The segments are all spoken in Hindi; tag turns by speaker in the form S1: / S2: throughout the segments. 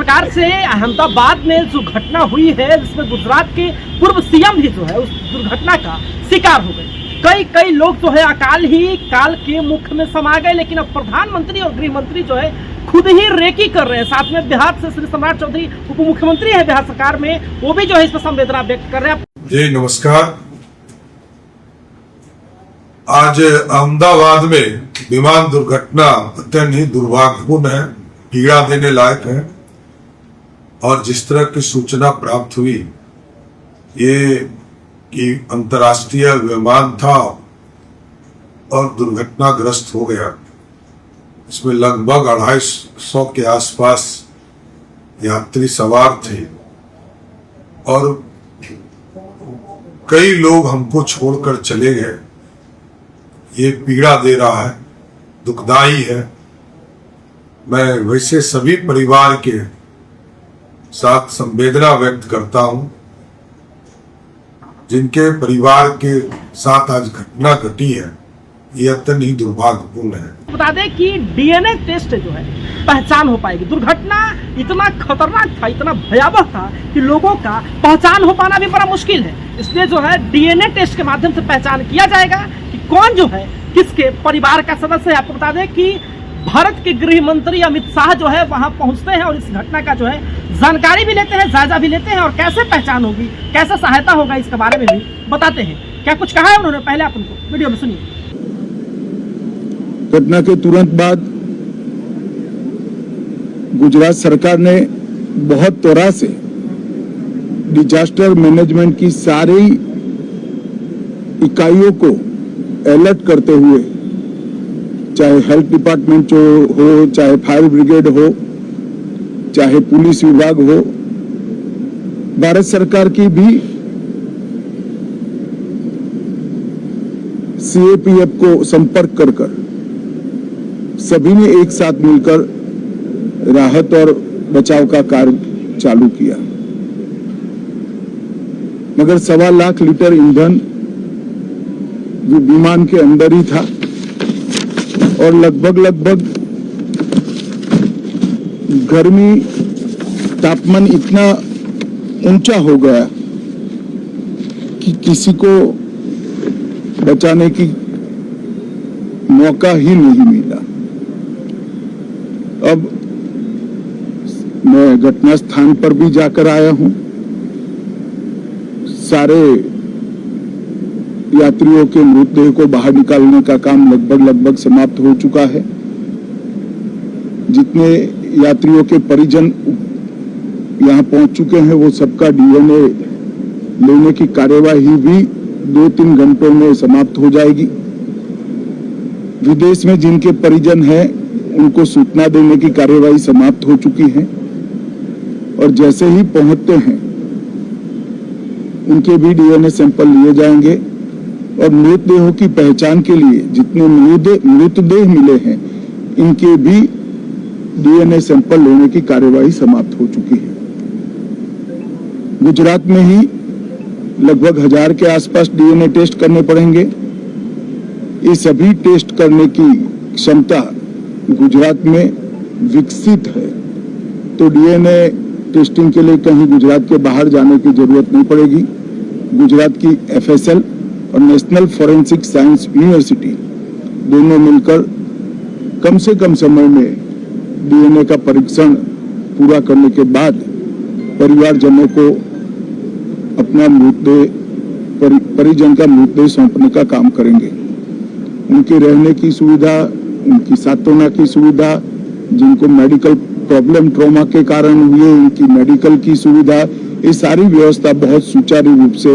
S1: प्रकार से अहमदाबाद में जो घटना हुई है जिसमें गुजरात के पूर्व सीएम भी जो है उस दुर्घटना का शिकार हो गए, कई लोग जो है काल के मुख में समा गए। लेकिन अब प्रधानमंत्री और गृह मंत्री जो है खुद ही रेकी कर रहे हैं। साथ में बिहार से श्री सम्राट चौधरी उप मुख्यमंत्री है बिहार सरकार में, वो भी जो है इस पर संवेदना व्यक्त कर रहे हैं।
S2: जी नमस्कार। आज अहमदाबाद में विमान दुर्घटना अत्यंत ही दुर्भाग्यपूर्ण है, पीड़ा देने लायक है। और जिस तरह की सूचना प्राप्त हुई ये कि अंतर्राष्ट्रीय विमान था और दुर्घटनाग्रस्त हो गया, इसमें लगभग 250 के आसपास यात्री सवार थे और कई लोग हमको छोड़कर चले गए। ये पीड़ा दे रहा है, दुखदाई है। मैं वैसे सभी परिवार के साथ संवेदना व्यक्त करता हूं जिनके परिवार के साथ आज घटना घटी है। ये अत्यंत ही दुर्भाग्यपूर्ण है।
S1: बता दें कि डीएनए टेस्ट जो है पहचान हो पाएगी। दुर्घटना इतना खतरनाक था, इतना भयावह था कि लोगों का पहचान हो पाना भी बड़ा मुश्किल है। इसलिए जो है डीएनए टेस्ट के माध्यम से पहचान किया जाएगा कि कौन जो है किसके परिवार का सदस्य है। आपको बता दें कि भारत के गृह मंत्री अमित शाह जो है वहां पहुंचते हैं और इस घटना का जो है जानकारी भी लेते हैं, जायजा भी लेते हैं और कैसे पहचान होगी, कैसे सहायता होगा, इसके बारे में भी बताते हैं। क्या कुछ कहा है उन्होंने, पहले आप उनको वीडियो में सुनिए।
S3: घटना के तुरंत बाद गुजरात सरकार ने बहुत त्वरा से डिजास्टर मैनेजमेंट की सारी इकाइयों को अलर्ट करते हुए, चाहे हेल्थ डिपार्टमेंट हो, चाहे फायर ब्रिगेड हो, चाहे पुलिस विभाग हो, भारत सरकार की भी सीएपीएफ को संपर्क कर सभी ने एक साथ मिलकर राहत और बचाव का कार्य चालू किया। मगर 1.25 लाख लीटर ईंधन जो विमान के अंदर ही था और लगभग गर्मी तापमान इतना ऊंचा हो गया कि किसी को बचाने की मौका ही नहीं मिला। अब मैं घटना स्थान पर भी जाकर आया हूं। सारे यात्रियों के मृतदेह को बाहर निकालने का काम लगभग समाप्त हो चुका है। जितने यात्रियों के परिजन यहां पहुंच चुके हैं वो सबका डीएनए लेने की कार्यवाही भी 2-3 घंटों में समाप्त हो जाएगी। विदेश में जिनके परिजन हैं उनको सूचना देने की कार्यवाही समाप्त हो चुकी है और जैसे ही पहुंचते हैं उनके भी डीएनए सैंपल लिए जाएंगे और मृतदेहों की पहचान के लिए जितने मृतदेह मिले हैं इनके भी डीएनए सैंपल लेने की कार्यवाही समाप्त हो चुकी है। गुजरात में ही लगभग 1000 के आसपास डीएनए टेस्ट करने पड़ेंगे। ये सभी टेस्ट करने की क्षमता गुजरात में विकसित है, तो डीएनए टेस्टिंग के लिए कहीं गुजरात के बाहर जाने की जरूरत नहीं पड़ेगी। गुजरात की एफएसएल और नेशनल फॉरेंसिक साइंस यूनिवर्सिटी दोनों मिलकर कम से कम समय में डीएनए का परीक्षण पूरा करने के बाद परिवारजनों को अपना परिजन का मृतदेह सौंपने का काम करेंगे। उनके रहने की सुविधा, उनकी सांत्वना की सुविधा, जिनको मेडिकल प्रॉब्लम ट्रॉमा के कारण हुए उनकी मेडिकल की सुविधा, ये सारी व्यवस्था बहुत सुचारू रूप से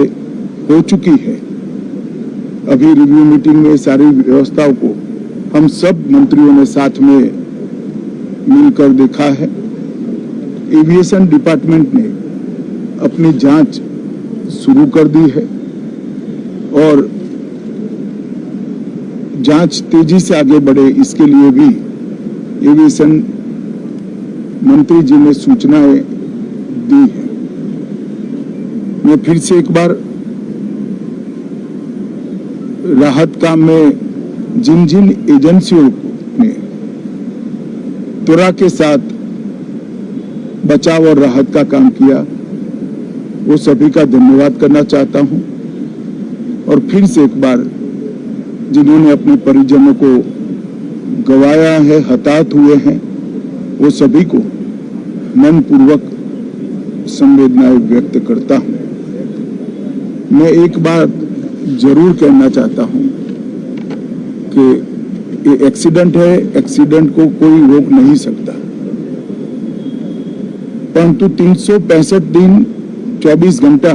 S3: हो चुकी है। अभी रिव्यू मीटिंग में सारी व्यवस्थाओं को हम सब मंत्रियों ने साथ में मिलकर देखा है। एविएशन डिपार्टमेंट ने अपनी जांच शुरू कर दी है और जांच तेजी से आगे बढ़े इसके लिए भी एविएशन मंत्री जी ने सूचनाएं दी है। मैं फिर से एक बार राहत काम में जिन जिन एजेंसियों ने त्वरा के साथ बचाव और राहत का काम किया, वो सभी का धन्यवाद करना चाहता हूं। और फिर से एक बार जिन्होंने अपने परिजनों को गंवाया है, हताहत हुए हैं, वो सभी को मनपूर्वक संवेदनाएं व्यक्त करता हूं। मैं एक बात जरूर कहना चाहता हूं कि ये एक्सीडेंट है, एक्सीडेंट को कोई रोक नहीं सकता, परंतु 365 दिन 24 घंटा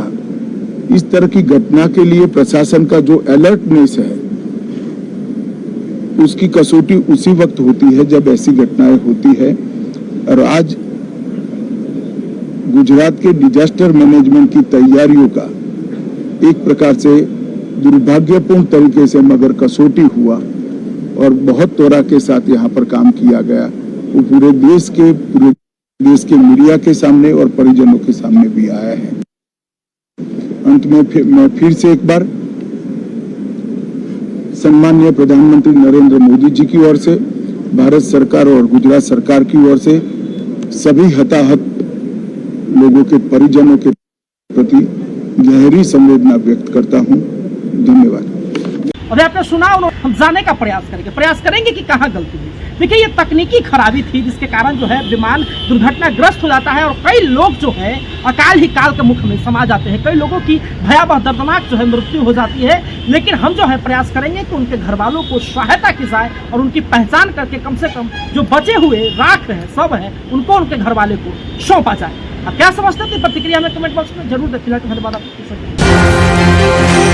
S3: इस तरह की घटना के लिए प्रशासन का जो अलर्टनेस है, उसकी कसौटी उसी वक्त होती है जब ऐसी घटनाएं होती है। और आज गुजरात के डिजास्टर मैनेजमेंट की तैयारियों का एक प्रकार से दुर्भाग्यपूर्ण तरीके से मगर कसौटी हुआ और बहुत त्वरा के साथ यहाँ पर काम किया गया, वो पूरे देश के मीडिया के सामने और परिजनों के सामने भी आया है। अंत में मैं फिर से एक बार सम्माननीय प्रधानमंत्री नरेंद्र मोदी जी की ओर से, भारत सरकार और गुजरात सरकार की ओर से सभी हताहत लोगों के परिजनों के प्रति गहरी संवेदना व्यक्त करता हूं। धन्यवाद।
S1: अभी आपने सुना, उन्होंने समझाने का प्रयास करेंगे कि कहाँ गलती हुई। देखिए, ये तकनीकी खराबी थी जिसके कारण जो है विमान दुर्घटनाग्रस्त हो जाता है और कई लोग जो है अकाल ही काल के मुख में समा जाते हैं। कई लोगों की भयावह दर्दनाक जो है मृत्यु हो जाती है। लेकिन हम जो है प्रयास करेंगे कि उनके घर वालों को सहायता की जाए और उनकी पहचान करके कम से कम जो बचे हुए राख है, सब है, उनको उनके घर वाले को सौंपा जाए। आप क्या समझते हैं? प्रतिक्रिया में कमेंट बॉक्स में जरूर दे। फिलहाल धन्यवाद आपको।